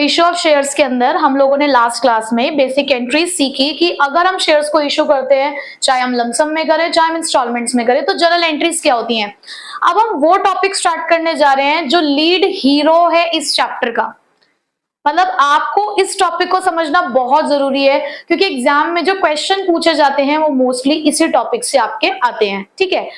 Issue of shares के अंदर हम लोगों ने लास्ट क्लास में बेसिक एंट्रीज सीखी कि अगर हम शेयर्स को इशू करते हैं, चाहे हम लमसम में करें चाहे हम इंस्टॉलमेंट्स में करें, तो जनरल एंट्रीज क्या होती हैं। अब हम वो टॉपिक स्टार्ट करने जा रहे हैं जो लीड हीरो है इस चैप्टर का। मतलब आपको इस टॉपिक को समझना बहुत जरूरी है, क्योंकि एग्जाम में जो क्वेश्चन पूछे जाते हैं वो मोस्टली इसी टॉपिक से आपके आते हैं। ठीक है,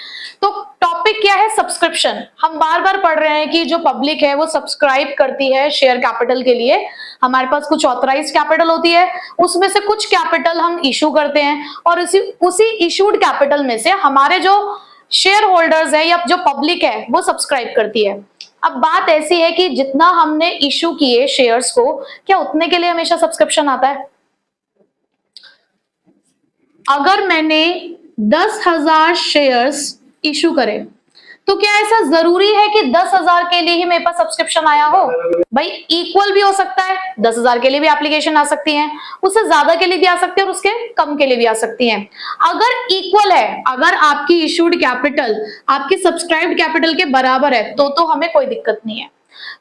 तो टॉपिक क्या है? सब्सक्रिप्शन। हम बार बार पढ़ रहे हैं कि जो पब्लिक है वो सब्सक्राइब करती है शेयर कैपिटल के लिए। हमारे पास कुछ ऑथराइज्ड कैपिटल होती है, उसमें से कुछ कैपिटल हम इशू करते हैं और उसी इशूड कैपिटल में से हमारे जो शेयर होल्डर्स है या जो पब्लिक है वो सब्सक्राइब करती है। अब बात ऐसी है कि जितना हमने इशू किए शेयर्स को, क्या उतने के लिए हमेशा सब्सक्रिप्शन आता है? अगर मैंने 10,000 शेयर्स इशू करे तो क्या ऐसा जरूरी है कि 10,000 के लिए ही मेरे पास सब्सक्रिप्शन आया हो? भाई इक्वल भी हो सकता है, 10,000 के लिए भी एप्लीकेशन आ सकती है, उससे ज्यादा के लिए भी आ सकती है और उसके कम के लिए भी आ सकती है। अगर इक्वल है, अगर आपकी इशूड कैपिटल आपकी सब्सक्राइब्ड कैपिटल के बराबर है तो हमें कोई दिक्कत नहीं है।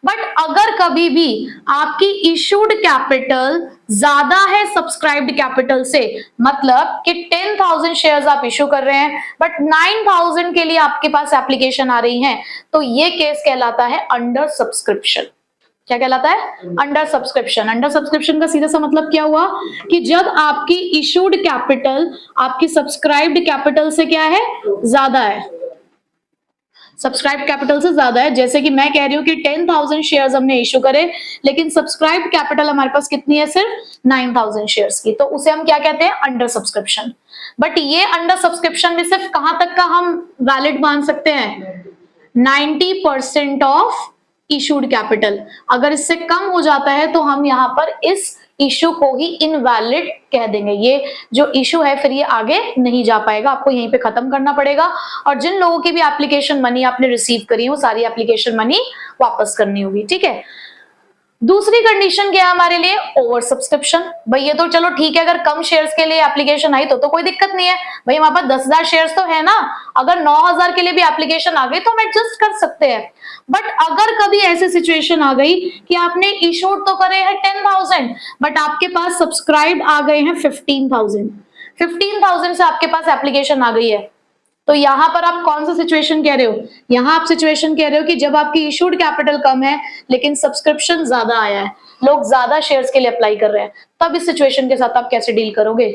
बट अगर कभी भी आपकी इशूड कैपिटल ज्यादा है सब्सक्राइब्ड कैपिटल से, मतलब कि 10,000 शेयर्स आप इशू कर रहे हैं बट 9,000 के लिए आपके पास एप्लीकेशन आ रही है, तो ये केस कहलाता है अंडर सब्सक्रिप्शन। क्या कहलाता है? Under subscription. अंडर सब्सक्रिप्शन का सीधा सा मतलब क्या हुआ कि जब आपकी इशूड कैपिटल आपकी सब्सक्राइब्ड कैपिटल से क्या है? ज्यादा है, सब्सक्राइब कैपिटल से ज्यादा है। जैसे कि मैं कह रही हूं कि 10,000 शेयर्स हमने इशू करे, लेकिन सब्सक्राइब कैपिटल हमारे पास कितनी है? सिर्फ 9,000 शेयर्स की। तो उसे हम क्या कहते हैं? Under subscription. बट ये अंडर सब्सक्रिप्शन में सिर्फ कहां तक का हम वैलिड मान सकते हैं? 90% ऑफ इशूड कैपिटल। अगर इससे कम हो जाता है तो हम यहाँ पर इस इशू को ही इनवैलिड कह देंगे। ये जो इशू है फिर ये आगे नहीं जा पाएगा, आपको यहीं पे खत्म करना पड़ेगा। और जिन लोगों की भी एप्लीकेशन मनी आपने रिसीव करी है वो सारी एप्लीकेशन मनी वापस करनी होगी। ठीक है, दूसरी कंडीशन क्या है हमारे लिए? Over subscription. भाई ये तो चलो ठीक है, अगर कम शेयर्स के लिए एप्लीकेशन आई तो कोई दिक्कत नहीं है। भाई हमारे पास 10,000 शेयर्स तो है ना, अगर 9,000 के लिए भी एप्लीकेशन आ गई तो हम एडजस्ट कर सकते हैं। बट अगर कभी ऐसी सिचुएशन आ गई कि आपने इशूड तो करे हैं 10,000 बट आपके पास सब्सक्राइब आ गए हैं 15,000 से आपके पास एप्लीकेशन आ गई है, तो यहां पर आप कौन सा सिचुएशन कह रहे हो? यहां आप सिचुएशन कह रहे हो कि जब आपकी इशूड कैपिटल कम है लेकिन सब्सक्रिप्शन ज्यादा आया है, लोग ज्यादा शेयर्स के लिए अप्लाई कर रहे हैं, तब इस सिचुएशन के साथ आप कैसे डील करोगे?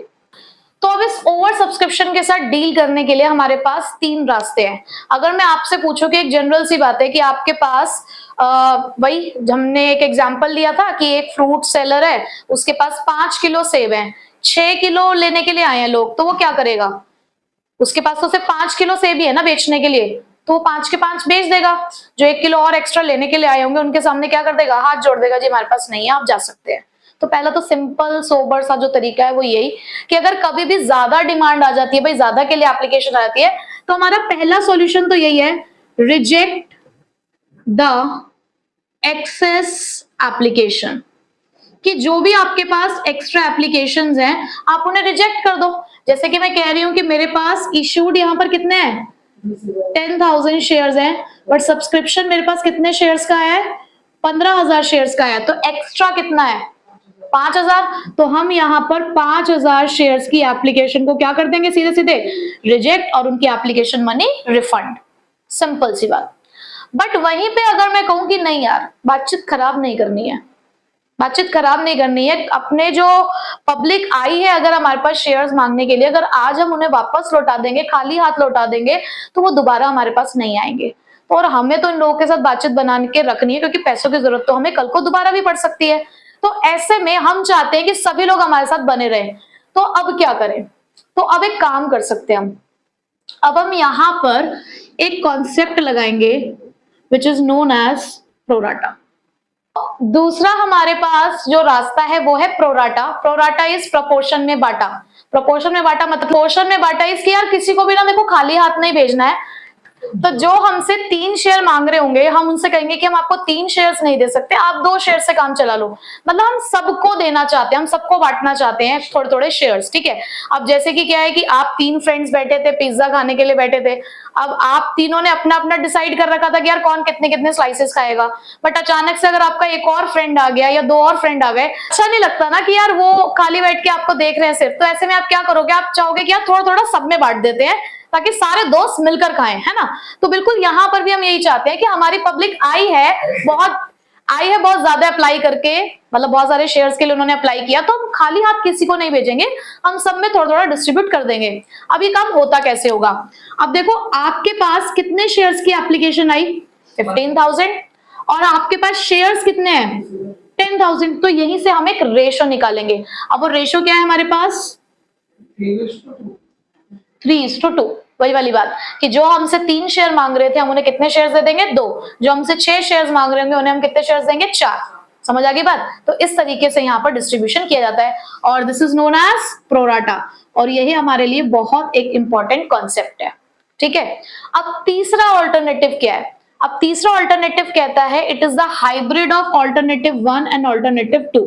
तो अब इस ओवर सब्सक्रिप्शन के साथ डील करने के लिए हमारे पास 3 रास्ते हैं। अगर मैं आपसे पूछूं कि एक जनरल सी बात है कि आपके पास भाई हमने एक एग्जांपल लिया था कि एक फ्रूट सेलर है, उसके पास 5 किलो सेब हैं, 6 किलो लेने के लिए आए हैं लोग, तो वो क्या करेगा? उसके पास तो सिर्फ 5 किलो सेब ही है ना बेचने के लिए, तो वो 5 के 5 बेच देगा। जो 1 किलो और एक्स्ट्रा लेने के लिए आए होंगे उनके सामने क्या कर देगा? हाथ जोड़ देगा, जी हमारे पास नहीं है, आप जा सकते हैं। तो पहला तो सिंपल सोबर सा जो तरीका है वो यही कि अगर कभी भी ज्यादा डिमांड आ जाती है, भाई ज्यादा के लिए एप्लीकेशन आ जाती है, तो हमारा पहला सॉल्यूशन तो यही है, रिजेक्ट द एक्सेस एप्लीकेशन। कि जो भी आपके पास एक्स्ट्रा एप्लीकेशंस हैं आप उन्हें रिजेक्ट कर दो। जैसे कि मैं कह रही हूं कि मेरे पास इशूड यहाँ पर कितने हैं? 10,000 शेयर्स हैं, बट सब्सक्रिप्शन मेरे पास कितने शेयर्स का है? 15,000 शेयर्स का है, तो एक्स्ट्रा कितना है? 5,000। तो हम यहाँ पर 5,000 शेयर्स की एप्लीकेशन को क्या कर देंगे? सीधे सीधे रिजेक्ट और उनकी एप्लीकेशन मनी रिफंड। सिंपल सी बात। बट वहीं पे अगर मैं कहूं कि नहीं यार, बातचीत खराब नहीं करनी है, बातचीत खराब नहीं करनी है, अपने जो पब्लिक आई है अगर हमारे पास शेयर्स मांगने के लिए, अगर आज हम उन्हें वापस लौटा देंगे, खाली हाथ लौटा देंगे, तो वो दोबारा हमारे पास नहीं आएंगे। और हमें तो इन लोगों के साथ बातचीत बना के रखनी है, क्योंकि पैसों की जरूरत तो हमें कल को दोबारा भी पड़ सकती है। तो ऐसे में हम चाहते हैं कि सभी लोग हमारे साथ बने रहें। तो अब क्या करें? तो अब एक काम कर सकते हैं अब हम यहाँ पर एक कॉन्सेप्ट लगाएंगे which is known as pro rata. दूसरा हमारे पास जो रास्ता है वो है प्रोराटा। प्रोराटा इज प्रपोर्शन में बांटा। प्रपोर्शन में बांटा मतलब प्रोपोर्शन में बांटा इसकी यार किसी को भी ना देखो खाली हाथ नहीं भेजना है, तो जो हमसे 3 शेयर मांग रहे होंगे हम उनसे कहेंगे कि हम आपको 3 शेयर्स नहीं दे सकते, आप 2 शेयर से काम चला लो। मतलब हम सबको देना चाहते हैं, हम सबको बांटना चाहते हैं थोड़े थोड़े शेयर्स, ठीक है। अब जैसे कि क्या है कि आप 3 फ्रेंड्स बैठे थे, पिज्जा खाने के लिए बैठे थे, अब आप तीनों ने अपना अपना डिसाइड कर रखा था कि यार कौन कितने कितने स्लाइसेस खाएगा, बट अचानक से अगर आपका एक और फ्रेंड आ गया या 2 और फ्रेंड आ गए, अच्छा नहीं लगता ना कि यार वो खाली बैठ के आपको देख रहे हैं सिर्फ। तो ऐसे में आप क्या करोगे, आप चाहोगे कि यार थोड़ा थोड़ा सब में बांट देते हैं ताकि सारे दोस्त मिलकर खाएं, है ना। तो बिल्कुल यहाँ पर भी हम यही चाहते हैं कि हमारी पब्लिक आई है बहुत ज्यादा अप्लाई करके, मतलब बहुत सारे शेयर्स के लिए उन्होंने अप्लाई किया, तो हम खाली हाथ किसी को नहीं भेजेंगे, हम सब में थोड़ा थोड़ा डिस्ट्रीब्यूट कर देंगे। अब ये काम होता कैसे होगा, अब देखो आपके पास कितने शेयर्स की एप्लीकेशन आई, 15,000, और आपके पास शेयर्स कितने हैं, 10,000। तो यहीं से हम एक रेशो निकालेंगे। अब वो रेशो क्या है हमारे पास, 3:2। वही वाली बात कि जो हमसे 3 शेयर मांग रहे थे हम उन्हें कितने शेयर्स दे देंगे, 2। जो हमसे 6 शेयर्स मांग रहे होंगे उन्हें हम कितने शेयर्स देंगे, 4। समझ आ गई बात। तो इस तरीके से यहाँ पर डिस्ट्रीब्यूशन किया जाता है और this is known as pro rata, और यही हमारे लिए बहुत एक इंपॉर्टेंट कॉन्सेप्ट है, ठीक है। अब तीसरा ऑल्टरनेटिव क्या है, अब तीसरा ऑल्टरनेटिव कहता है it is the hybrid of alternative 1 and alternative 2,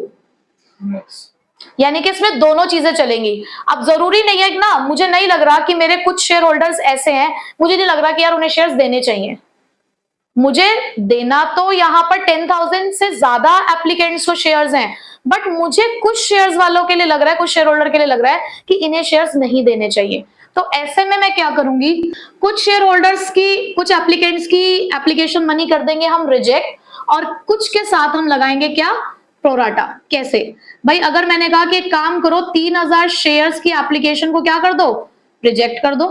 यानी कि इसमें दोनों चीजें चलेंगी। अब जरूरी नहीं है ना, मुझे नहीं लग रहा कि मेरे कुछ शेयर होल्डर्स ऐसे हैं, मुझे नहीं लग रहा कि यार उन्हें शेयर्स देने चाहिए, मुझे देना तो यहाँ पर 10,000 से ज्यादा एप्लीकेंट्स को शेयर्स हैं, बट मुझे कुछ शेयर्स वालों के लिए लग रहा है, कुछ शेयर होल्डर के लिए लग रहा है कि इन्हें शेयर्स नहीं देने चाहिए। तो ऐसे में मैं क्या करूंगी, कुछ शेयर होल्डर्स की, कुछ एप्लीकेंट्स की एप्लीकेशन मनी कर देंगे हम रिजेक्ट, और कुछ के साथ हम लगाएंगे क्या, प्रोराटा। कैसे भाई, अगर मैंने कहा कि एक काम करो 3,000 शेयर्स की एप्लीकेशन को क्या कर दो, रिजेक्ट कर दो,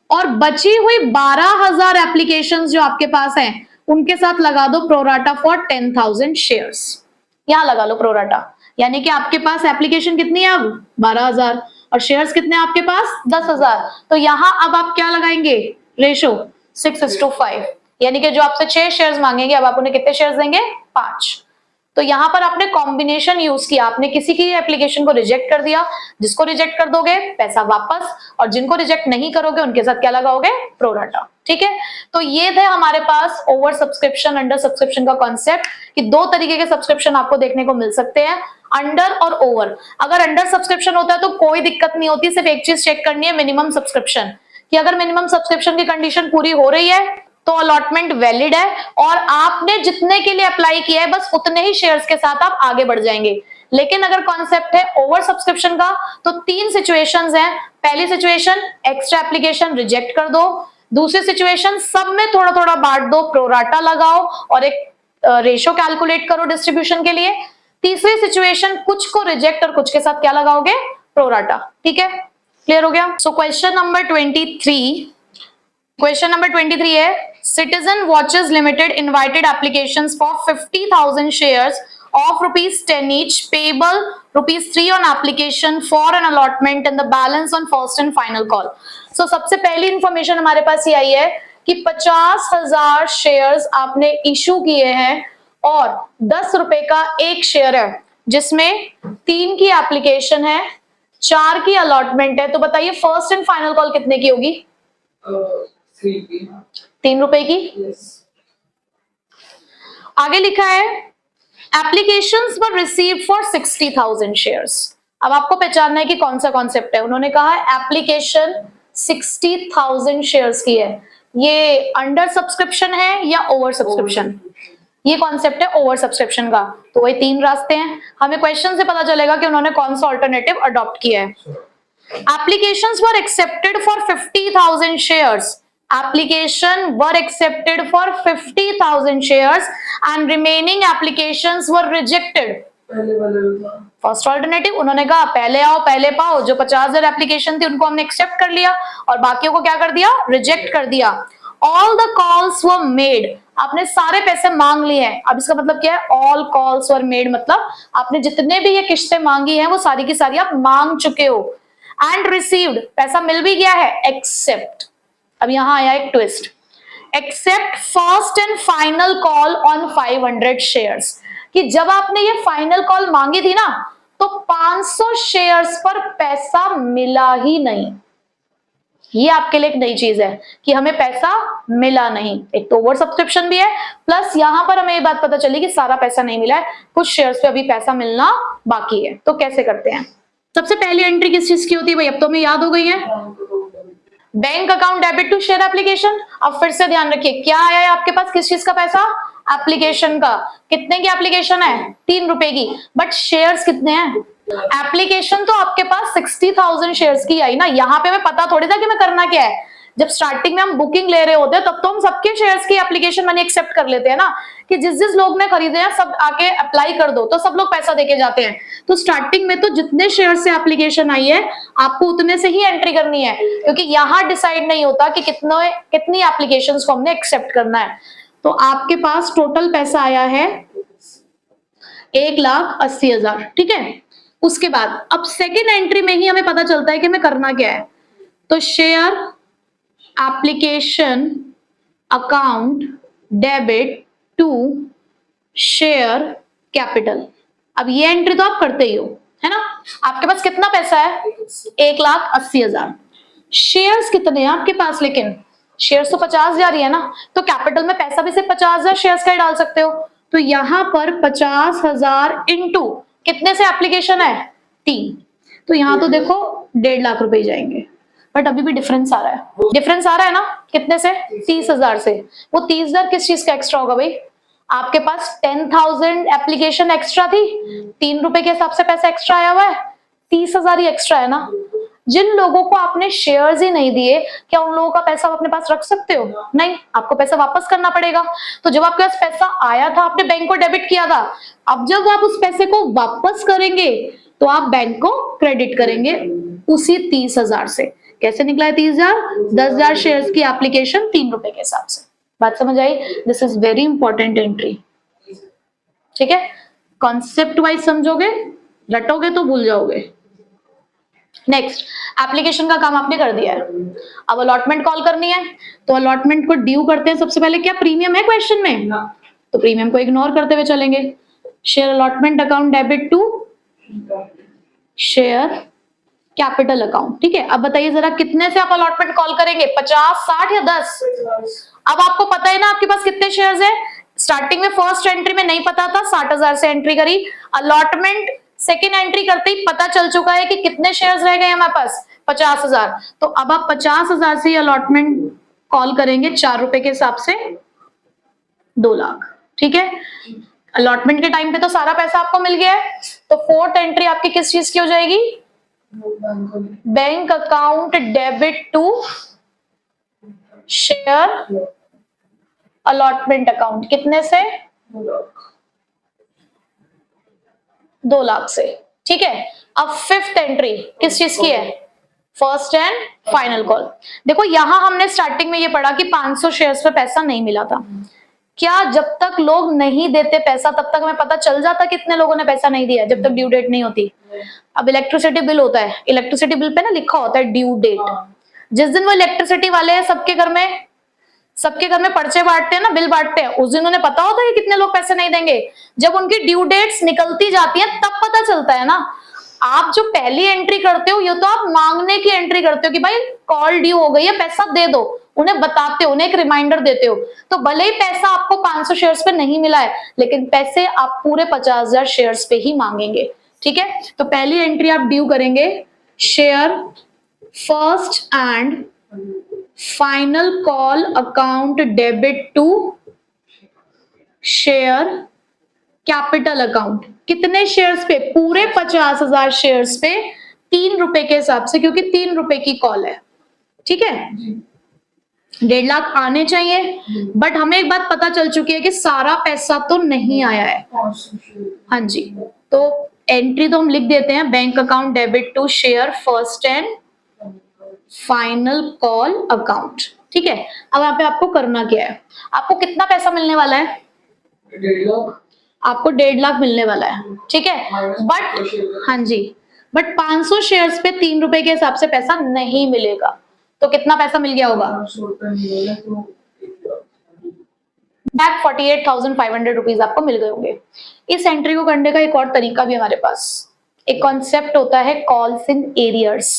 और बची हुई 12,000 एप्लीकेशंस जो आपके पास हैं उनके साथ लगा दो प्रोराटा फॉर 10,000 शेयर्स। यहां लगा लो प्रोराटा, यानी कि आपके पास एप्लीकेशन कितनी है अब 12,000 और शेयर्स कितने आपके पास 10,000। तो यहां अब आप क्या लगाएंगे, रेशो 6:5, यानी कि जो आपसे 6 शेयर्स मांगेंगे अब आप उन्हें कितने शेयर्स देंगे, 5। तो यहां पर आपने कॉम्बिनेशन यूज किया, आपने किसी की एप्लीकेशन को रिजेक्ट कर दिया, जिसको रिजेक्ट कर दोगे पैसा वापस, और जिनको रिजेक्ट नहीं करोगे उनके साथ क्या लगाओगे, प्रोराटा, ठीक है। तो ये थे हमारे पास ओवर सब्सक्रिप्शन अंडर सब्सक्रिप्शन का कॉन्सेप्ट, कि 2 तरीके के सब्सक्रिप्शन आपको देखने को मिल सकते हैं, अंडर और ओवर। अगर अंडर सब्सक्रिप्शन होता है तो कोई दिक्कत नहीं होती, सिर्फ एक चीज चेक करनी है, मिनिमम सब्सक्रिप्शन, कि अगर मिनिमम सब्सक्रिप्शन की कंडीशन पूरी हो रही है तो अलॉटमेंट वैलिड है, और आपने जितने के लिए अप्लाई किया है बस उतने ही शेयर्स के साथ आप आगे बढ़ जाएंगे। लेकिन अगर कॉन्सेप्ट है ओवर सब्सक्रिप्शन का तो 3 सिचुएशंस हैं। पहली सिचुएशन, एक्स्ट्रा एप्लीकेशन रिजेक्ट कर दो, दूसरी सिचुएशन, सब में थोड़ा थोड़ा बांट दो, प्रोराटा लगाओ और एक रेशो कैलकुलेट करो डिस्ट्रीब्यूशन के लिए, तीसरी सिचुएशन, कुछ को रिजेक्ट और कुछ के साथ क्या लगाओगे, प्रोराटा, ठीक है। क्लियर हो गया। सो क्वेश्चन नंबर 23 है, Citizen Watches Limited invited applications for 50,000 shares of ₹10 each, payable ₹3 on application for an allotment and the balance on first and final call. So सबसे पहली इंफॉर्मेशन हमारे पास ये आई है कि 50,000 शेयर्स आपने इशू किए हैं और ₹10 का एक शेयर है, जिसमें 3 की एप्लीकेशन है, 4 की अलॉटमेंट है। तो बताइए फर्स्ट एंड फाइनल कॉल कितने की होगी, 3 रुपए की। आगे लिखा है applications were received for 60,000 shares. अब आपको पहचानना है कि कौन सा कॉन्सेप्ट है। उन्होंने कहा एप्लीकेशन 60,000 शेयर्स की है, ये अंडर सब्सक्रिप्शन है या ओवर सब्सक्रिप्शन, ये कॉन्सेप्ट है ओवर सब्सक्रिप्शन का। तो वही 3 रास्ते हैं, हमें क्वेश्चन से पता चलेगा कि उन्होंने कौन सा ऑल्टरनेटिव अडॉप्ट किया है। Applications were accepted for 50,000 shares, application were accepted for 50,000 shares and remaining applications were rejected. First alternative, उन्होंने कहा पहले आओ पहले पाओ, जो 50,000 एप्लीकेशन थी उनको हमने एक्सेप्ट कर लिया और बाकियों को क्या कर दिया, रिजेक्ट कर दिया। All the calls were made, आपने सारे पैसे मांग लिए हैं। अब इसका मतलब क्या है, ऑल कॉल्स वर मेड मतलब आपने जितने भी ये किस्तें मांगी हैं वो सारी की सारी आप मांग चुके हो। एंड रिसीव्ड, पैसा मिल भी गया है, एक्सेप्ट, अब यहां आया एक twist, accept first and final call on 500 shares, कि जब आपने ये फाइनल कॉल मांगी थी ना तो 500 शेयर्स पर पैसा मिला ही नहीं। ये आपके लिए एक नई चीज है कि हमें पैसा मिला नहीं। एक तो ओवर सब्सक्रिप्शन भी है, प्लस यहां पर हमें ये बात पता चली कि सारा पैसा नहीं मिला है, कुछ शेयर्स पे अभी पैसा मिलना बाकी है। तो कैसे करते हैं? सबसे पहली एंट्री किस चीज की होती है भाई? अब तो हमें याद हो गई है, bank account debit to share application. अब फिर से ध्यान रखिए, क्या आया है आपके पास, किस चीज का पैसा? एप्लीकेशन का। कितने की एप्लीकेशन है? 3 रुपए की। बट शेयर्स कितने हैं? एप्लीकेशन तो आपके पास 60,000 शेयर्स की आई ना। यहाँ पे हमें पता थोड़ी था कि मैं करना क्या है। जब स्टार्टिंग में हम बुकिंग ले रहे होते हैं तब तो हम सबके शेयर्स की एप्लीकेशन मनी एक्सेप्ट कर लेते हैं ना, कि जिस जिस लोग ने खरीदे हैं सब आके अप्लाई कर दो, तो सब लोग पैसा देके जाते हैं। तो स्टार्टिंग में तो जितने शेयर से एप्लीकेशन आई है आपको उतने से ही एंट्री करनी है, क्योंकि यहाँ डिसाइड नहीं होता कि कितनी एप्लीकेशन को हमने एक्सेप्ट करना है। तो आपके पास टोटल पैसा आया है 1,80,000, ठीक है। उसके बाद अब सेकेंड एंट्री में ही हमें पता चलता है कि हमें करना क्या है। तो share application account debit to share capital. अब ये एंट्री तो आप करते ही हो, है ना। आपके पास कितना पैसा है? 1,80,000। शेयर्स कितने हैं आपके पास? लेकिन शेयर्स तो 50,000 ही है ना, तो कैपिटल में पैसा भी सिर्फ 50,000 शेयर्स का ही डाल सकते हो। तो यहां पर 50,000 इंटू कितने से एप्लीकेशन है? 3। तो यहां तो देखो 1.5 लाख रुपए ही जाएंगे, बट अभी भी डिफरेंस आ रहा है। डिफरेंस आ रहा है ना, कितने से? 30,000 से। वो 30,000 किस चीज का एक्स्ट्रा होगा भाई? आपके पास 10,000 एप्लीकेशन एक्स्ट्रा थी, 3 रुपए के हिसाब से पैसा एक्स्ट्रा आया हुआ है, 30,000 ही एक्स्ट्रा है ना। जिन लोगों को आपने शेयर्स ही नहीं दिए, क्या उन लोगों का पैसा आप अपने पास रख सकते हो? नहीं, आपको पैसा वापस करना पड़ेगा। तो जब आपके पास पैसा आया था आपने बैंक को डेबिट किया था, अब जब आप उस पैसे को वापस करेंगे तो आप बैंक को क्रेडिट करेंगे उसी 30,000 से। कैसे निकला है 30,000? 10,000 शेयर्स की एप्लीकेशन 3 रुपए के हिसाब से। बात समझ आई? This is very important entry, ठीक है। कॉन्सेप्ट वाइज समझोगे, रटोगे तो भूल जाओगे। नेक्स्ट, एप्लीकेशन का काम आपने कर दिया है। अब अलॉटमेंट कॉल करनी है, तो अलॉटमेंट को ड्यू करते हैं सबसे पहले। क्या प्रीमियम है क्वेश्चन में? तो प्रीमियम को इग्नोर करते हुए चलेंगे। Share allotment account debit to share capital account, ठीक है। अब बताइए जरा कितने से आप अलॉटमेंट कॉल करेंगे? 50, 60 या 10? अब आपको पता है ना आपके पास कितने शेयर्स है। स्टार्टिंग में फर्स्ट एंट्री में नहीं पता था, 60,000 से एंट्री करी। अलॉटमेंट सेकेंड एंट्री करते ही पता चल चुका है कि कितने शेयर्स रह गए हमारे पास, 50,000। तो अब आप 50,000 से अलॉटमेंट कॉल करेंगे 4 रुपए के हिसाब से, 2 लाख, ठीक है। अलॉटमेंट के टाइम पे तो सारा पैसा आपको मिल गया है। तो फोर्थ एंट्री आपकी किस चीज की हो जाएगी? Bank account debit to share allotment account. कितने से? 2 लाख से, ठीक है। अब फिफ्थ एंट्री किस चीज की है? First and final call. देखो यहां हमने स्टार्टिंग में ये पढ़ा कि 500 शेयर्स पे पैसा नहीं मिला था। क्या जब तक लोग नहीं देते पैसा तब तक हमें पता चल जाता कितने लोगों ने पैसा नहीं दिया? जब तक ड्यू डेट नहीं होती। अब इलेक्ट्रिसिटी बिल होता है, इलेक्ट्रिसिटी बिल पे ना लिखा होता है ड्यू डेट। जिस दिन वो इलेक्ट्रिसिटी वाले सबके घर में पर्चे बांटते हैं ना, बिल बांटते हैं, उस दिन उन्हें पता होता है कि कितने लोग पैसे नहीं देंगे। जब उनकी ड्यू डेट्स निकलती जाती है तब पता चलता है ना। आप जो पहली एंट्री करते हो ये तो आप मांगने की एंट्री करते हो कि भाई कॉल ड्यू हो गई है, पैसा दे दो। उन्हें बताते हो, उन्हें एक रिमाइंडर देते हो। तो भले ही पैसा आपको 500 शेयर्स पे नहीं मिला है, लेकिन पैसे आप पूरे 50,000 शेयर्स पे ही मांगेंगे, ठीक है। तो पहली एंट्री आप ड्यू करेंगे share first and final call account debit to share capital account. कितने शेयर्स पे? पूरे 50,000 शेयर्स पे 3 रुपए के हिसाब से, क्योंकि 3 रुपए की कॉल है, ठीक है। 1.5 लाख आने चाहिए, बट हमें एक बात पता चल चुकी है कि सारा पैसा तो नहीं आया है। हाँ जी, तो एंट्री तो हम लिख देते हैं bank account debit to share first and final call account, ठीक है। अब यहाँ पे आपको करना क्या है? आपको कितना पैसा मिलने वाला है? 1.5 लाख। आपको 1.5 लाख मिलने वाला है, ठीक है। बट हाँ जी, बट 500 शेयर्स पे 3 रुपए के हिसाब से पैसा नहीं मिलेगा। तो कितना पैसा मिल गया होगा? 48,500 रुपीज आपको मिल गए होंगे। इस एंट्री को करने का एक और तरीका भी हमारे पास, एक कॉन्सेप्ट होता है कॉल्स इन एरियर्स।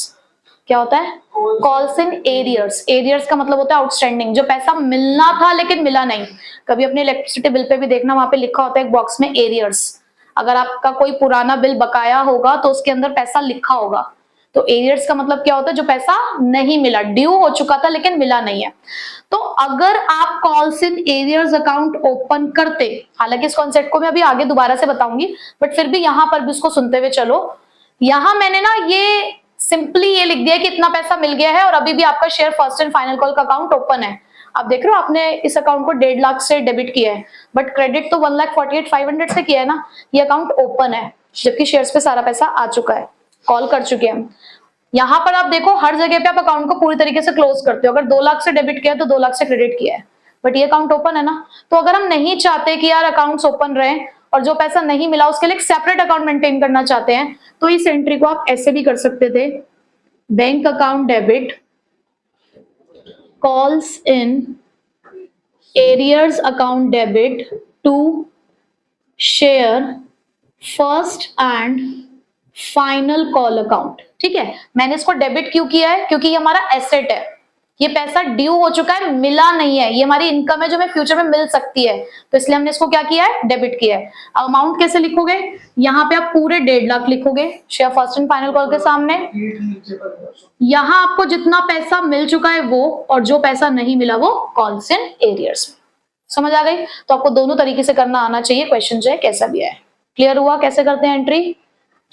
क्या होता है? Calls in arrears. एरियर्स का मतलब होता है आउटस्टैंडिंग, जो पैसा मिलना था लेकिन मिला नहीं। कभी अपने इलेक्ट्रिसिटी बिल पे भी देखना, वहां पे लिखा होता है एक बॉक्स में एरियर्स। अगर आपका कोई पुराना बिल बकाया होगा तो उसके अंदर पैसा लिखा होगा। तो एरियर्स का मतलब क्या होता है? जो पैसा नहीं मिला, ड्यू हो चुका था लेकिन मिला नहीं है। तो अगर आप calls in arrears account open करते, हालांकि इस कॉन्सेप्ट को मैं अभी आगे दोबारा से बताऊंगी, बट फिर भी यहां पर भी उसको सुनते हुए चलो। यहां मैंने ना ये सिंपली ये लिख दिया कि इतना पैसा मिल गया है और अभी भी आपका share first and final call का अकाउंट ओपन है। आप देख रहे हो, आपने इस अकाउंट को 1.5 लाख से डेबिट किया है, बट क्रेडिट तो 1,48,500 से किया है ना। ये अकाउंट ओपन है, जबकि शेयर्स पे सारा पैसा आ चुका है, कॉल कर चुके हैं। यहां पर आप देखो, हर जगह पे आप अकाउंट को पूरी तरीके से क्लोज करते हो। अगर 2 लाख से डेबिट किया है तो 2 लाख से क्रेडिट किया है, बट ये अकाउंट ओपन है ना। तो अगर हम नहीं चाहते कि यार अकाउंट्स ओपन रहे और जो पैसा नहीं मिला उसके लिए एक सेपरेट अकाउंट मेंटेन करना चाहते हैं, तो इस एंट्री को आप ऐसे भी कर सकते थे, bank account debit calls in arrears account debit to share first and final call account. ठीक है, मैंने इसको डेबिट क्यों किया है? क्योंकि ये हमारा एसेट है, ये पैसा ड्यू हो चुका है, मिला नहीं है, ये हमारी इनकम है जो हमें फ्यूचर में मिल सकती है, तो इसलिए हमने इसको क्या किया है? डेबिट किया है। अमाउंट कैसे लिखोगे? यहाँ पे आप पूरे 1.5 लाख लिखोगे share first and final call के सामने। यहाँ आपको जितना पैसा मिल चुका है वो, और जो पैसा नहीं मिला वो कॉल्स इन एरियर्स में। समझ आ गई? तो आपको दोनों तरीके से करना आना चाहिए, क्वेश्चन चाहे कैसा भी आए। क्लियर हुआ कैसे करते हैं एंट्री?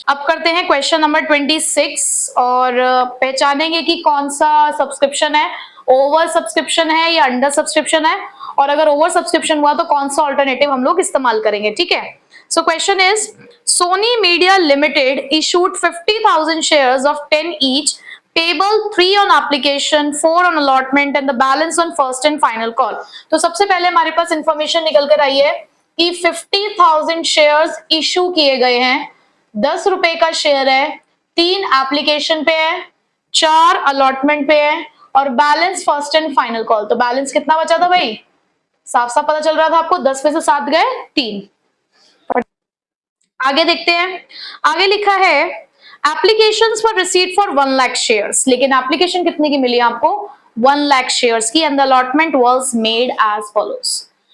अब करते हैं क्वेश्चन नंबर 26 और पहचानेंगे कि कौन सा सब्सक्रिप्शन है, ओवर सब्सक्रिप्शन है या अंडर सब्सक्रिप्शन है, और अगर ओवर सब्सक्रिप्शन हुआ तो कौन सा ऑल्टरनेटिव हम लोग इस्तेमाल करेंगे। ठीक है, so question is Sony Media Limited issued 50,000 shares of 10 each, payable 3 on application, 4 on allotment and the balance on first and final call। तो सबसे पहले हमारे पास इंफॉर्मेशन निकल कर आई है कि 50,000 शेयर्स इशू किए गए हैं, 10 रुपए का शेयर है, 3 एप्लीकेशन पे है, 4 अलॉटमेंट पे है और balance first and final call. तो बैलेंस कितना बचा था भाई? साफ साफ पता चल रहा था आपको, 10 में से 7 गए 3। आगे देखते हैं, आगे लिखा है applications for receipt for 1 lakh shares, लेकिन एप्लीकेशन कितने की मिली आपको? 1 लाख शेयर्स की, and the allotment was made as follows.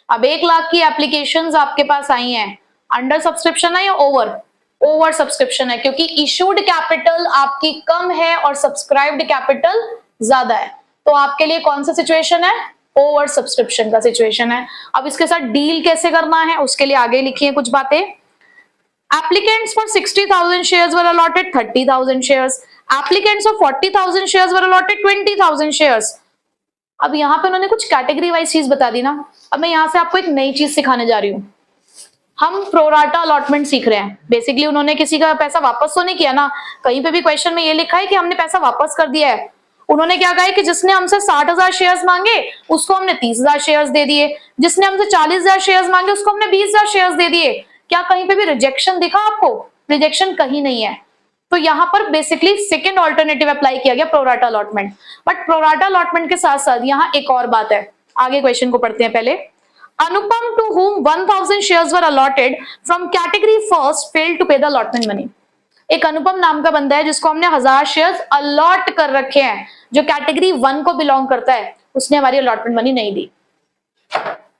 अब 1 लाख की एप्लीकेशंस आपके पास आई हैं, अंडर सब्सक्रिप्शन है या ओवर? ओवर सब्सक्रिप्शन है, क्योंकि इशूड कैपिटल आपकी कम है और सब्सक्राइब्ड कैपिटल ज्यादा है। तो आपके लिए कौन सा सिचुएशन है? ओवर सब्सक्रिप्शन का सिचुएशन है। अब इसके साथ डील कैसे करना है उसके लिए आगे लिखी है कुछ बातें। Applicants for 60,000 shares were allotted 30,000 shares. Applicants for 40,000 shares were allotted 20,000 shares. अब यहाँ पे उन्होंने कुछ कैटेगरी वाइज चीज बता दी ना। अब मैं यहाँ से आपको एक नई चीज सिखाने जा रही हूँ। हम प्रोराटा अलॉटमेंट सीख रहे हैं। बेसिकली उन्होंने किसी का पैसा वापस तो नहीं किया ना, कहीं पे भी क्वेश्चन में ये लिखा है कि हमने पैसा वापस कर दिया है। उन्होंने क्या कहा है कि जिसने हमसे 60,000 शेयर्स मांगे उसको हमने 30,000 शेयर्स दे दिए, जिसने हमसे 40,000 शेयर्स मांगे उसको हमने 20,000 शेयर्स दे दिए। क्या कहीं पे भी रिजेक्शन दिखा आपको? रिजेक्शन कहीं नहीं है। तो यहाँ पर बेसिकली सेकंड ऑल्टरनेटिव अप्लाई किया गया, pro rata allotment. But pro rata allotment के साथ साथ यहाँ एक और बात है, आगे क्वेश्चन को पढ़ते हैं पहले। अनुपम to whom 1,000 shares were allotted from category first failed to pay the allotment money। एक अनुपम नाम का बंदा है जिसको हमने 1000 शेयर्स अलॉट कर रखे हैं, जो कैटेगरी 1 को बिलोंग करता है, उसने हमारी अलॉटमेंट मनी नहीं दी।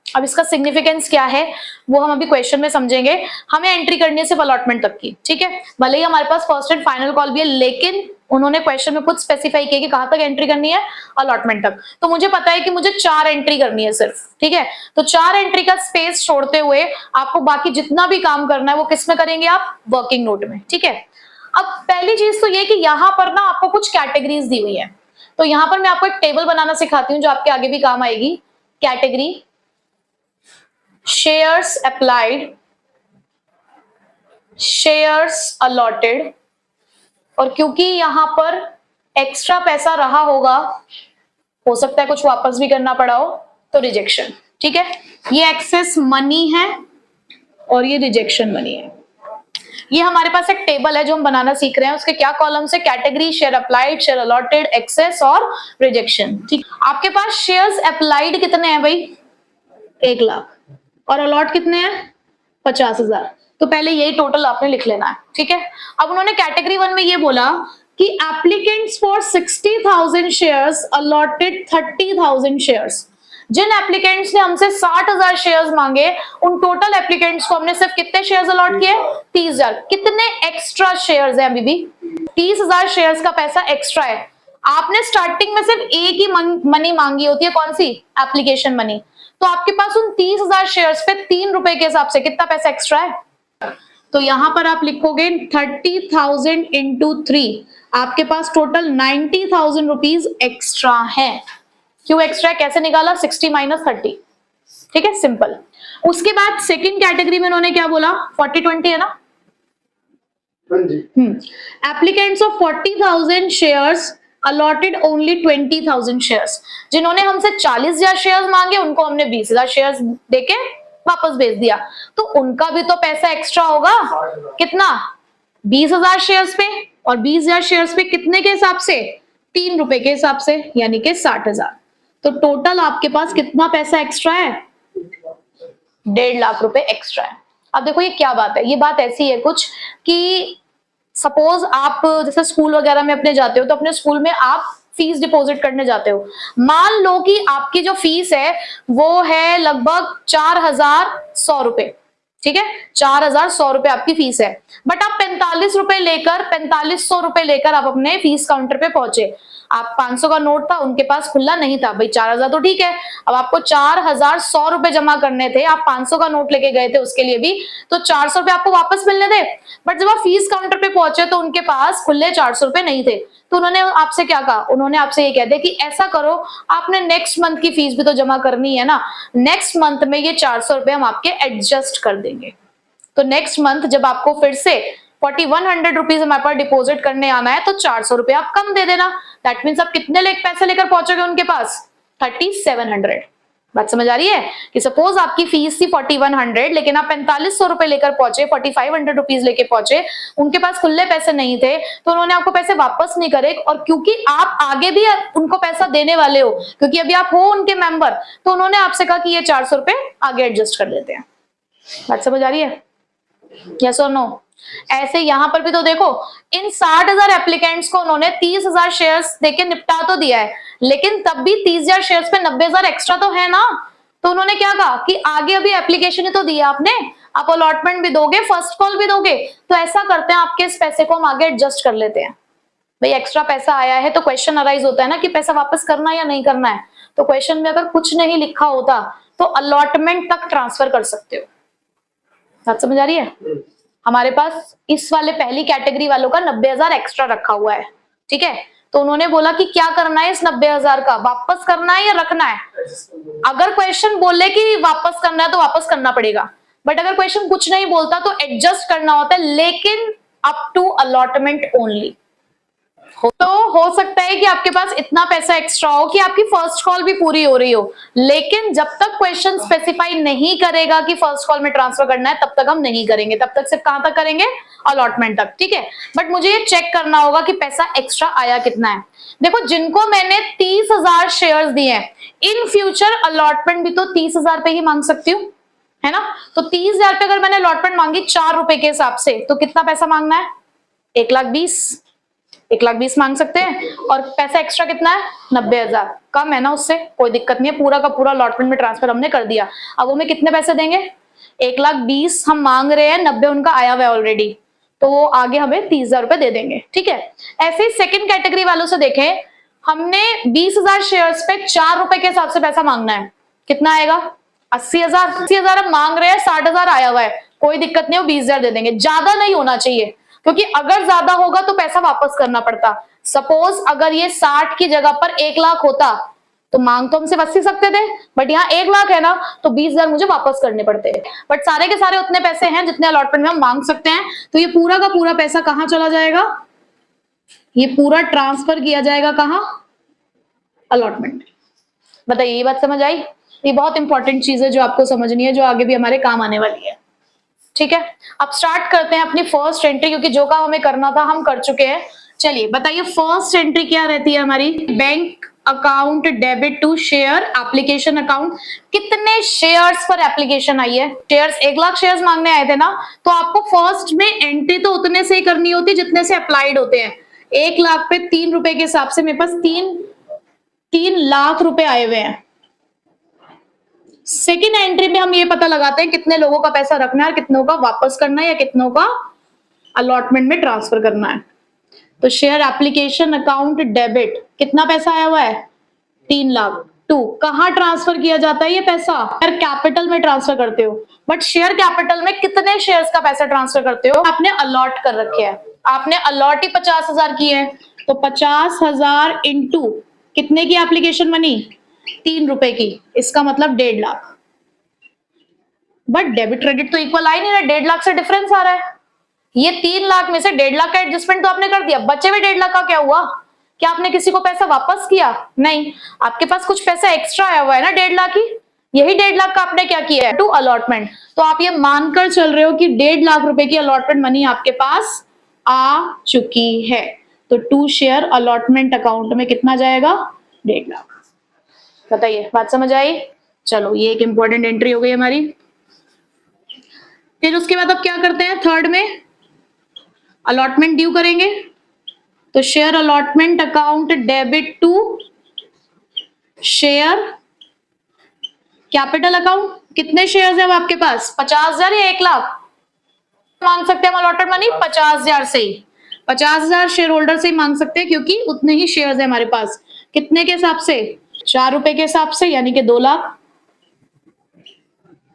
अब इसका सिग्निफिकेंस क्या है वो हम अभी क्वेश्चन में समझेंगे। हमें एंट्री करनी है सिर्फ अलॉटमेंट तक की, ठीक है। भले ही हमारे पास फर्स्ट एंड फाइनल कॉल भी है, लेकिन उन्होंने क्वेश्चन में खुद स्पेसिफाई किया कि कहां तक एंट्री करनी है, अलॉटमेंट तक। तो मुझे पता है कि मुझे 4 एंट्री करनी है सिर्फ, ठीक है। तो 4 एंट्री का स्पेस छोड़ते हुए आपको बाकी जितना भी काम करना है वो किस में करेंगे आप? वर्किंग नोट में, ठीक है। अब पहली चीज तो ये कि यहाँ पर ना आपको कुछ कैटेगरीज दी हुई है, तो यहाँ पर मैं आपको एक टेबल बनाना सिखाती हूँ जो आपके आगे भी काम आएगी। Category, shares applied, shares allotted, और क्योंकि यहां पर एक्स्ट्रा पैसा रहा होगा, हो सकता है कुछ वापस भी करना पड़ा हो, तो रिजेक्शन, ठीक है। ये एक्सेस मनी है और ये रिजेक्शन मनी है। ये हमारे पास एक टेबल है जो हम बनाना सीख रहे हैं। उसके क्या कॉलम्स है? Category, share applied, share allotted, excess और रिजेक्शन, ठीक। आपके पास शेयर्स अप्लाइड कितने हैं भाई? 1 लाख, और अलॉट कितने हैं? 50,000। तो पहले यही टोटल आपने लिख लेना है, ठीक है। अब उन्होंने कैटेगरी 1 में ये बोला कि applicants for 60,000 shares allotted 30,000 shares. जिन एप्लीकेंट्स ने हमसे 60,000 शेयर्स मांगे, उन टोटल एप्लीकेंट्स को हमने सिर्फ कितने शेयर्स अलॉट किए? 30,000। कितने एक्स्ट्रा शेयर्स हैं अभी भी? 30,000 शेयर्स का पैसा एक्स्ट्रा है। आपने स्टार्टिंग में सिर्फ एक ही मनी मांगी होती है, कौन सी? Application money. तो आपके पास उन 30,000 शेयर्स पे 3 रुपए के हिसाब से कितना पैसा एक्स्ट्रा है? तो यहां पर आप लिखोगे 30,000 इंटू 3, आपके पास टोटल 90,000 रुपीज एक्स्ट्रा है। क्यों एक्स्ट्रा? कैसे निकाला? 60 माइनस 30। ठीक है, सिंपल। उसके बाद सेकंड कैटेगरी में उन्होंने क्या बोला? 40-20 है ना? Applicants of 40,000 shares allotted only 20,000 shares. जिन्होंने हमसे 40,000 शेयर्स मांगे, उनको हमने 20,000 शेयर्स देके वापस भेज दिया। तो उनका भी तो पैसा एक्स्ट्रा होगा। कितना? 20,000 शेयर्स पे, और 20,000 शेयर्स पे कितने के हिसाब से? 3 रुपए के हिसाब से, यानी कि 60,000। तो टोटल आपके पास कितना पैसा एक्स्ट्रा है? 1.5 लाख रुपए एक्स्ट्रा है। अब देखो ये क्या बात है। ये बात ऐसी है कुछ कि सपोज आप जैसे स्कूल वगैरह में अपने जाते हो, तो अपने स्कूल में आप फीस डिपॉजिट करने जाते हो। मान लो कि आपकी जो फीस है वो है लगभग 4,100 रुपए। ठीक है, 4,100 रुपए आपकी फीस है, बट आप 4500 रुपए लेकर आप अपने फीस काउंटर पे पहुंचे। आप 500 का नोट था, उनके पास खुला नहीं था। भाई 4,000 तो ठीक है, अब आपको 4,100 रुपए जमा करने थे, आप 500 का नोट लेके गए थे उसके लिए भी, तो 400 रुपए आपको वापस मिलने थे। बट जब आप फीस काउंटर पे पहुंचे तो उनके पास खुले 400 रुपए नहीं थे। तो उन्होंने आपसे क्या कहा? उन्होंने आपसे ये कह दिया कि ऐसा करो, आपने नेक्स्ट मंथ की फीस भी तो जमा करनी है ना, नेक्स्ट मंथ में ये 400 रुपए हम आपके एडजस्ट कर देंगे। तो नेक्स्ट मंथ जब आपको फिर से 4100 रुपीज हमारे पास डिपॉजिट करने आना है, तो 400 रुपए आप कम दे देना। दैट मीन्स आप कितने पैसे लेकर पहुंचोगे उनके पास? 3700। बात समझ आ रही है कि सपोज आपकी फीस थी 4100, लेकिन आप 4500 रुपए लेकर पहुंचे, 4500 रुपीज लेके पहुंचे, उनके पास खुले पैसे नहीं थे, तो उन्होंने आपको पैसे वापस नहीं करे। और क्योंकि आप आगे भी उनको पैसा देने वाले हो, क्योंकि अभी आप हो उनके मेंबर, तो उन्होंने आपसे कहा कि ये 400 रुपए आगे एडजस्ट कर देते हैं। बात समझ आ रही है? यस और नो? ऐसे यहां पर भी तो देखो, इन 60,000 एप्लीकेंट्स को उन्होंने 30,000 शेयर्स देके निपटा तो दिया है, लेकिन तब भी 30,000 शेयर्स पे 90,000 एक्स्ट्रा तो है ना। तो उन्होंने क्या कहा कि आगे अभी एप्लीकेशन ही तो दिया आपने, आप अलॉटमेंट भी दोगे, फर्स्ट कॉल भी दोगे, तो ऐसा करते हैं आपके इस पैसे को हम आगे एडजस्ट कर लेते हैं। भाई एक्स्ट्रा पैसा आया है तो क्वेश्चन अराइज होता है ना कि पैसा वापस करना है या नहीं करना है। तो क्वेश्चन में अगर कुछ नहीं लिखा होता तो अलॉटमेंट तक ट्रांसफर कर सकते हो। बात समझ आ रही है? हमारे पास इस वाले पहली कैटेगरी वालों का 90,000 एक्स्ट्रा रखा हुआ है। ठीक है, तो उन्होंने बोला कि क्या करना है इस 90,000 का? वापस करना है या रखना है? अगर क्वेश्चन बोले कि वापस करना है तो वापस करना पड़ेगा, बट अगर क्वेश्चन कुछ नहीं बोलता तो एडजस्ट करना होता है, लेकिन अप टू अलॉटमेंट ओनली। तो हो सकता है कि आपके पास इतना पैसा एक्स्ट्रा हो कि आपकी फर्स्ट कॉल भी पूरी हो रही हो, लेकिन जब तक क्वेश्चन स्पेसिफाई नहीं करेगा कि फर्स्ट कॉल में ट्रांसफर करना है, तब तक हम नहीं करेंगे। तब तक सिर्फ कहां तक करेंगे? अलॉटमेंट तक। ठीक है, बट मुझे ये चेक करना होगा कि पैसा एक्स्ट्रा आया कितना है। देखो, जिनको मैंने 30,000 शेयर्स दिए हैं, इन फ्यूचर अलॉटमेंट भी तो 30,000 पे ही मांग सकती हूँ, है ना। तो 30,000 पे अगर मैंने अलॉटमेंट मांगी 4 रुपए के हिसाब से, तो कितना पैसा मांगना है? 1,20,000 मांग सकते हैं। और पैसा एक्स्ट्रा कितना है? 90,000। कम है ना, उससे कोई दिक्कत नहीं है, पूरा का पूरा अलॉटमेंट में ट्रांसफर हमने कर दिया। अब वो में कितने पैसे देंगे? 1,20,000 हम मांग रहे हैं, 90 उनका आया हुआ है ऑलरेडी, तो वो आगे हमें 30,000 रुपए दे देंगे। ठीक है, ऐसे ही सेकंड कैटेगरी वालों से देखें, हमने 20,000 शेयर्स पे 4 रुपए के हिसाब से पैसा मांगना है। कितना आएगा? 80,000। 80,000 हम मांग रहे हैं, 60,000 आया हुआ है, कोई दिक्कत नहीं, वो 20,000 दे देंगे। ज्यादा नहीं होना चाहिए, क्योंकि अगर ज्यादा होगा तो पैसा वापस करना पड़ता। सपोज अगर ये 60 की जगह पर 1 लाख होता तो मांग तो हमसे 80 सकते थे, बट यहाँ 1 लाख है ना, तो 20,000 मुझे वापस करने पड़ते। बट सारे के सारे उतने पैसे हैं जितने अलॉटमेंट में हम मांग सकते हैं। तो ये पूरा का पूरा पैसा कहां चला जाएगा? ये पूरा ट्रांसफर किया जाएगा कहां? अलॉटमेंट। बताइए, ये बात समझ आई? ये बहुत इंपॉर्टेंट चीज है जो आपको समझनी है, जो आगे भी हमारे काम आने वाली है। ठीक है, अब स्टार्ट करते हैं अपनी फर्स्ट एंट्री, क्योंकि जो काम हमें करना था हम कर चुके हैं। चलिए बताइए, फर्स्ट एंट्री क्या रहती है हमारी? Bank account debit to share application account. कितने शेयर्स पर एप्लीकेशन आई है? शेयर्स 1 लाख शेयर्स मांगने आए थे ना, तो आपको फर्स्ट में एंट्री तो उतने से ही करनी होती जितने से अप्लाइड होते हैं। 1 लाख पे 3 रुपए के हिसाब से मेरे पास 3 लाख रुपए आए हुए हैं। सेकेंड एंट्री में हम ये पता लगाते हैं कितने लोगों का पैसा रखना है, कितनों का वापस करना है या कितनों का अलॉटमेंट में ट्रांसफर करना है। तो शेयर एप्लीकेशन अकाउंट डेबिट, कितना पैसा आया हुआ है? 3 लाख। कहां ट्रांसफर किया जाता है ये पैसा? शेयर कैपिटल में ट्रांसफर करते हो, बट शेयर कैपिटल में कितने शेयर्स का पैसा ट्रांसफर करते हो? आपने अलॉट कर रखे हैं, आपने अलॉट ही 50,000 की है, तो 50,000 इंटू कितने की एप्लीकेशन मनी? 3 रुपए की, इसका मतलब 1.5 लाख। बट डेबिट क्रेडिट तो इक्वल आ ही नहीं रहा, 1.5 लाख से डिफरेंस आ रहा है। ये 3 लाख में से 1.5 लाख का एडजस्टमेंट तो आपने कर दिया, बचे हुए 1.5 लाख का क्या हुआ? क्या आपने किसी को पैसा वापस किया? नहीं, आपके पास कुछ पैसा एक्स्ट्रा आया हुआ है ना 1.5 लाख ही, यही 1.5 लाख का आपने क्या किया है? To allotment. तो आप ये मानकर चल रहे हो कि 1.5 लाख रुपए की अलॉटमेंट मनी आपके पास आ चुकी है। तो 2 शेयर अलॉटमेंट अकाउंट में कितना जाएगा? 1.5 लाख। बताइए, बात समझ आई? चलो, ये एक इंपॉर्टेंट एंट्री हो गई हमारी। फिर उसके बाद अब क्या करते हैं? थर्ड में अलॉटमेंट ड्यू करेंगे, तो share allotment account debit to share capital account. कितने शेयर्स हैं आपके पास? 50,000 या 1 लाख? मांग सकते हैं हम अलॉटेड मनी 50,000 से ही, 50,000 शेयर होल्डर से ही मांग सकते हैं, क्योंकि उतने ही शेयर्स हैं हमारे पास। कितने के हिसाब से? 4 रुपए के हिसाब से, यानी कि 2 लाख।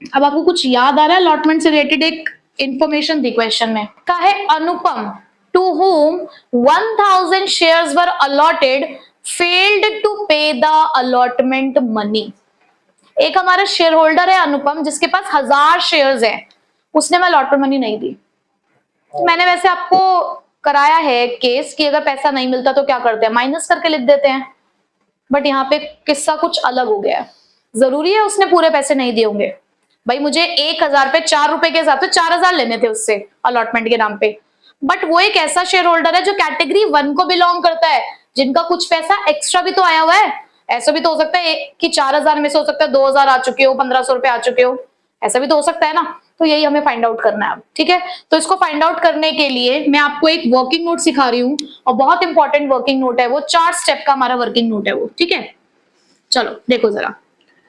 अब आपको कुछ याद आ रहा है अलॉटमेंट से रिलेटेड? एक इंफॉर्मेशन दी क्वेश्चन में, का है अनुपम to whom 1000 shares were allotted failed to pay the allotment money। एक हमारा शेयर होल्डर है अनुपम, जिसके पास 1000 शेयर्स हैं, उसने हमें अलॉटमेंट मनी नहीं दी। मैंने वैसे आपको कराया है केस कि अगर पैसा नहीं मिलता तो क्या करते हैं? माइनस करके लिख देते हैं, बट यहाँ पे किस्सा कुछ अलग हो गया है। जरूरी है उसने पूरे पैसे नहीं दिए होंगे? भाई मुझे 1000 पे 4 रुपए के हिसाब से 4,000 लेने थे उससे अलॉटमेंट के नाम पे, बट वो एक ऐसा शेयर होल्डर है जो कैटेगरी 1 को बिलोंग करता है, जिनका कुछ पैसा एक्स्ट्रा भी तो आया हुआ है। ऐसा भी तो हो सकता है कि 4,000 में से हो सकता है 2,000 आ चुके हो, 1,500 रुपए आ चुके हो, ऐसा भी तो हो सकता है ना। तो यही हमें फाइंड आउट करना है अब, ठीक है। तो इसको फाइंड आउट करने के लिए मैं आपको एक वर्किंग नोट सिखा रही हूँ, और बहुत इंपॉर्टेंट वर्किंग नोट है वो, 4 स्टेप का हमारा वर्किंग नोट है वो, ठीक है। चलो देखो जरा,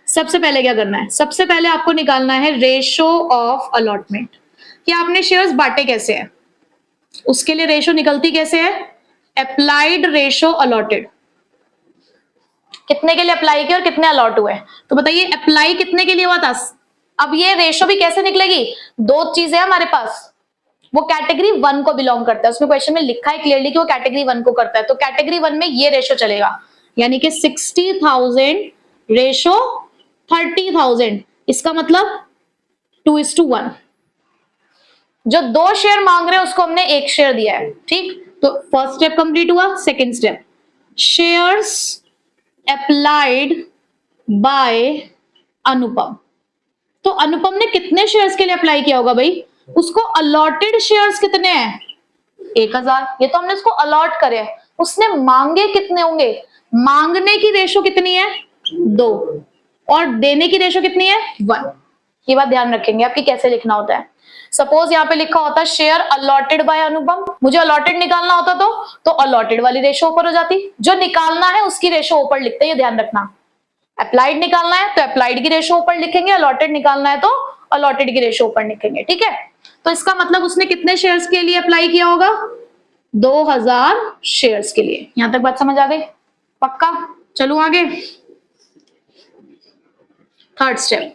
सबसे पहले क्या करना है? सबसे पहले आपको निकालना है रेशो ऑफ अलॉटमेंट, कि आपने शेयर्स बांटे कैसे हैं। उसके लिए रेशो निकलती कैसे है? Applied ratio allotted. कितने के लिए अप्लाई किया और कितने अलॉट हुए? तो बताइए अप्लाई कितने के लिए हुआ था? अब ये रेशो भी कैसे निकलेगी? 2 चीजें हमारे पास, वो कैटेगरी 1 को बिलोंग करता है, उसमें क्वेश्चन में लिखा है क्लियरली कि वो कैटेगरी 1 को करता है, तो कैटेगरी 1 में ये रेशो चलेगा, यानी कि 60,000 रेशो 30,000, इसका मतलब 2:1। जो 2 शेयर मांग रहे हैं उसको हमने 1 शेयर दिया है, ठीक। तो फर्स्ट स्टेप कंप्लीट हुआ। Second step, shares applied by Anupam. तो अनुपम ने कितने शेयर्स के लिए अप्लाई किया होगा भाई? उसको अलॉटेड शेयर्स कितने हैं? 1000। ये तो हमने उसको अलॉट करे, उसने मांगे कितने होंगे? मांगने की रेशो कितनी है? 2, और देने की रेशो कितनी है? 1। ये बात ध्यान रखेंगे आपकी कैसे लिखना होता है। सपोज यहाँ पे लिखा होता शेयर अलॉटेड बाय अनुपम, मुझे अलॉटेड निकालना होता तो अलॉटेड वाली रेशो ऊपर हो जाती, जो निकालना है उसकी रेशो ऊपर लिखते हैं, ये ध्यान रखना। अप्लाइड निकालना है तो अप्लाइड की रेशो ऊपर लिखेंगे, अलॉटेड निकालना है तो अलॉटेड की रेशो ऊपर लिखेंगे, ठीक है। तो इसका मतलब उसने कितने शेयर्स के लिए अप्लाई किया होगा? 2000 शेयर्स के लिए। यहां तक बात समझ आ गई? पक्का? चलो आगे, थर्ड स्टेप।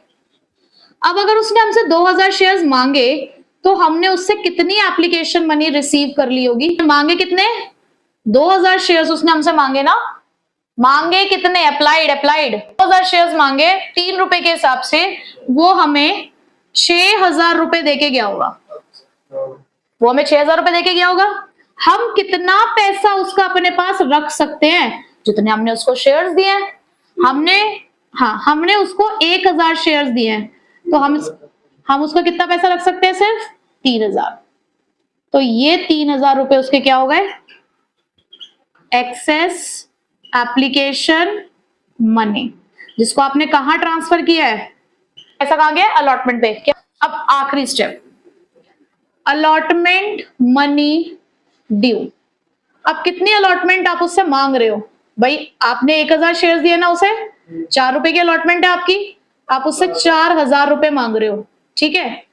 अब अगर उसने हमसे 2000 शेयर्स मांगे तो हमने उससे कितनी एप्लीकेशन मनी रिसीव कर ली होगी? मांगे कितने? 2000 शेयर्स उसने हमसे मांगे ना। मांगे कितने? अप्लाइड 2000 शेयर्स मांगे 3 रुपए के हिसाब से, वो हमें 6,000 रुपए देके गया होगा। वो हमें 6,000 रुपए देके गया होगा। हम कितना पैसा उसका अपने पास रख सकते हैं? जितने हमने उसको शेयर्स दिए हैं। हमने उसको 1000 शेयर्स दिए हैं, तो हम उसको कितना पैसा रख सकते हैं? सिर्फ 3,000। तो ये 3,000 रुपए उसके क्या हो गए? एक्सेस एप्लीकेशन मनी, जिसको आपने कहां ट्रांसफर किया है? पैसा कहां गया? अलॉटमेंट पे। क्या? अब आखिरी स्टेप, अलॉटमेंट मनी ड्यू। अब कितनी अलॉटमेंट आप उससे मांग रहे हो? भाई आपने 1000 शेयर दिए ना उसे, 4 रुपए की अलॉटमेंट है आपकी, आप उससे 4000 रुपए मांग रहे हो, ठीक है।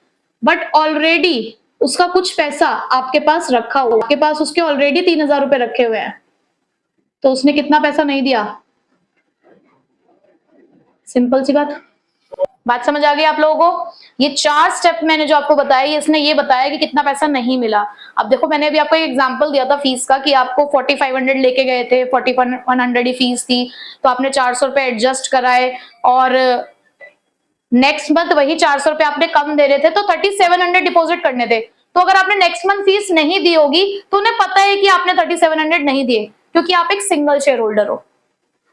बट ऑलरेडी उसका कुछ पैसा आपके पास रखा हुआ, आपके पास उसके ऑलरेडी 3000 रुपए रखे हुए हैं, तो उसने कितना पैसा नहीं दिया? सिंपल सी बात समझ आ गई आप लोगों को? ये 4 स्टेप मैंने जो आपको बताया, इसने ये बताया कि कितना पैसा नहीं मिला। अब देखो मैंने अभी आपको एक एग्जांपल दिया था फीस का कि आपको 4500 लेके गए थे, 4100 ही फीस थी, तो आपने 400 रुपए एडजस्ट कराए और नेक्स्ट मंथ वही 400 रुपए आपने कम दे रहे थे, तो 3700 डिपॉजिट करने थे। तो अगर आपने नेक्स्ट मंथ फीस नहीं दी होगी तो उन्हें पता है कि आपने 3700 नहीं दिए, क्योंकि आप एक सिंगल शेयर होल्डर हो।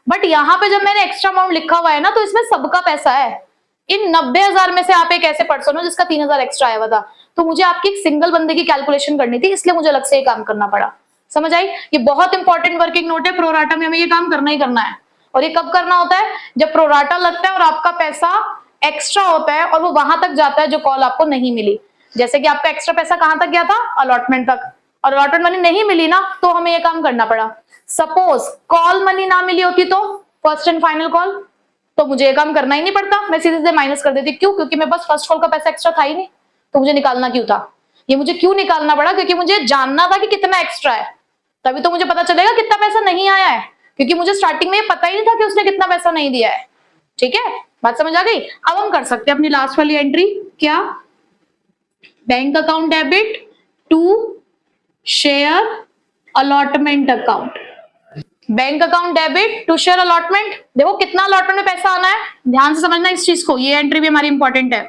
बट यहाँ पे जब मैंने एक्स्ट्रा अमाउंट लिखा हुआ है ना, तो इसमें सबका पैसा है। इन 90,000 में से आप एक ऐसे पर्सन हो जिसका 3000 एक्स्ट्रा आया हुआ था, तो मुझे आपकी एक सिंगल बंदे की कैलकुलेशन करनी थी, इसलिए मुझे अलग से ये काम करना पड़ा। समझ आई? ये बहुत इंपॉर्टेंट वर्किंग नोट है, प्रोराटा में हमें ये काम करना ही करना है। और ये कब करना होता है? जब प्रोराटा लगता है और आपका पैसा एक्स्ट्रा होता है और वो वहां तक जाता है जो कॉल आपको नहीं मिली। जैसे कि आपका एक्स्ट्रा पैसा कहां तक गया था? अलॉटमेंट तक, और अलॉटमेंट मनी नहीं मिली ना, तो हमें ये काम करना पड़ा। सपोज कॉल मनी ना मिली होती तो फर्स्ट एंड फाइनल कॉल, तो मुझे ये काम करना ही नहीं पड़ता, मैं सीधे सीधे माइनस कर देती। क्यों? क्योंकि मेरे पास फर्स्ट कॉल का पैसा एक्स्ट्रा था ही नहीं, तो मुझे निकालना क्यों था? ये मुझे क्यों निकालना पड़ा? क्योंकि मुझे जानना था कि कितना एक्स्ट्रा है, तभी तो मुझे पता चलेगा कितना पैसा नहीं आया है, क्योंकि मुझे स्टार्टिंग में ये पता ही नहीं था कि उसने कितना पैसा नहीं दिया है। ठीक है, बात समझ आ गई? अब हम कर सकते हैं अपनी लास्ट वाली एंट्री, क्या? Bank account debit to share allotment account. Bank account debit to share allotment. देखो कितना अलॉटमेंट में पैसा आना है, ध्यान से समझना इस चीज को, ये एंट्री भी हमारी इंपॉर्टेंट है।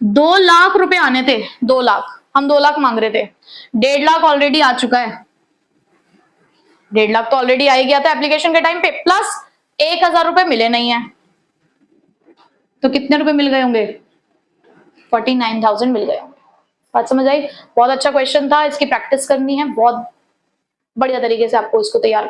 2 लाख रुपए आने थे, 2 लाख, हम 2 लाख मांग रहे थे, 1.5 लाख ऑलरेडी आ चुका है, 1.5 लाख तो ऑलरेडी आ ही गया था एप्लीकेशन के टाइम पे, प्लस 1000 रुपए मिले नहीं है, तो कितने रुपए मिल गए होंगे? 49,000 मिल गए होंगे। बात समझ आई? बहुत अच्छा क्वेश्चन था, इसकी प्रैक्टिस करनी है, बहुत बढ़िया तरीके से आपको इसको तैयार